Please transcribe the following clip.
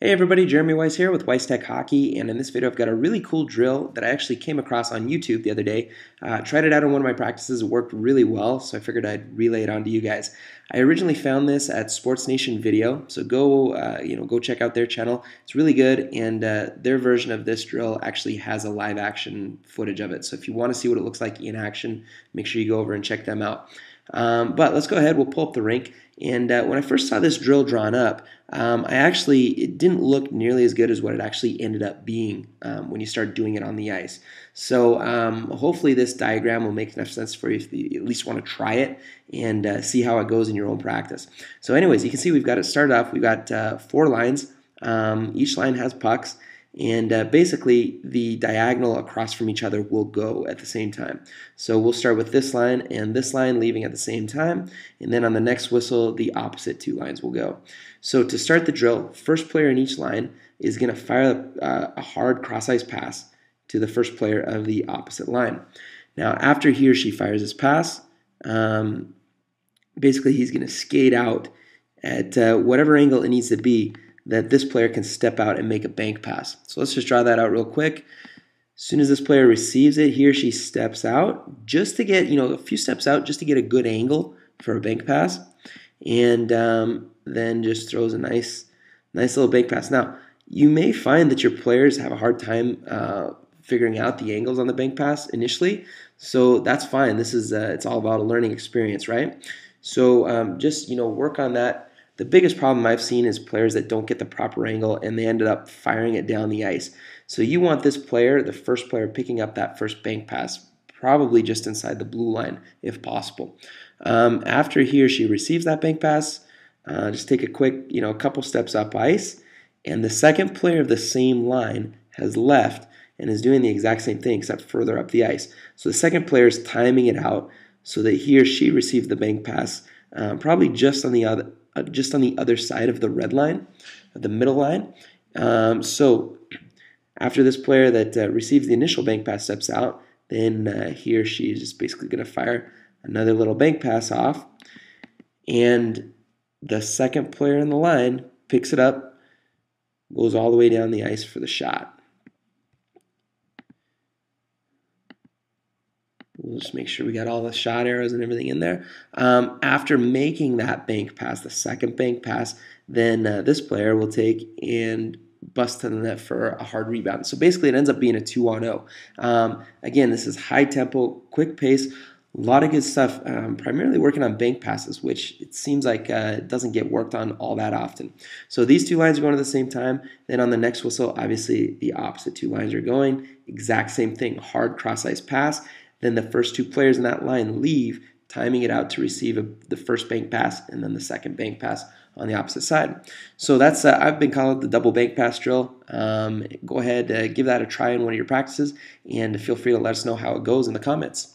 Hey everybody, Jeremy Weiss here with Weiss Tech Hockey, and in this video I've got a really cool drill that I actually came across on YouTube the other day. Tried it out on one of my practices, it worked really well, so I figured I'd relay it on to you guys. I originally found this at Sports Nation Video, so go check out their channel. It's really good, and their version of this drill actually has a live action footage of it. So if you want to see what it looks like in action, make sure you go over and check them out. But let's go ahead, we'll pull up the rink. And when I first saw this drill drawn up, it didn't look nearly as good as what it actually ended up being when you start doing it on the ice. So hopefully this diagram will make enough sense for you if you at least want to try it and see how it goes in your own practice. So anyways, you can see we've got it started off. We've got 4 lines. Each line has pucks. And basically, the diagonal across from each other will go at the same time. So we'll start with this line and this line leaving at the same time. And then on the next whistle, the opposite 2 lines will go. So to start the drill, first player in each line is going to fire a hard cross-ice pass to the first player of the opposite line. Now, after he or she fires his pass, basically he's going to skate out at whatever angle it needs to be that this player can step out and make a bank pass. So let's just draw that out real quick. As soon as this player receives it, he or she steps out just to get, a few steps out just to get a good angle for a bank pass, and then just throws a nice little bank pass. Now, you may find that your players have a hard time figuring out the angles on the bank pass initially, so that's fine. This is it's all about a learning experience, right? So just work on that. The biggest problem I've seen is players that don't get the proper angle and they ended up firing it down the ice. So you want this player, the first player, picking up that first bank pass, probably just inside the blue line if possible. After he or she receives that bank pass, just take a quick, a couple steps up ice, and the second player of the same line has left and is doing the exact same thing except further up the ice. So the second player is timing it out so that he or she receives the bank pass, probably just on the other side of the red line, the middle line. So after this player that receives the initial bank pass steps out, then he or she is just basically going to fire another little bank pass off, and the second player in the line picks it up, goes all the way down the ice for the shot. We'll just make sure we got all the shot arrows and everything in there. After making that bank pass, the second bank pass, then this player will take and bust to the net for a hard rebound. So basically it ends up being a 2-on-0. Again, this is high tempo, quick pace, a lot of good stuff, primarily working on bank passes, which it seems like it doesn't get worked on all that often. So these 2 lines are going at the same time. Then on the next whistle, obviously the opposite 2 lines are going. Exact same thing, hard cross-ice pass. Then the first 2 players in that line leave, timing it out to receive the first bank pass and then the second bank pass on the opposite side. So that's I've been calling it the double bank pass drill. Go ahead, give that a try in one of your practices, and feel free to let us know how it goes in the comments.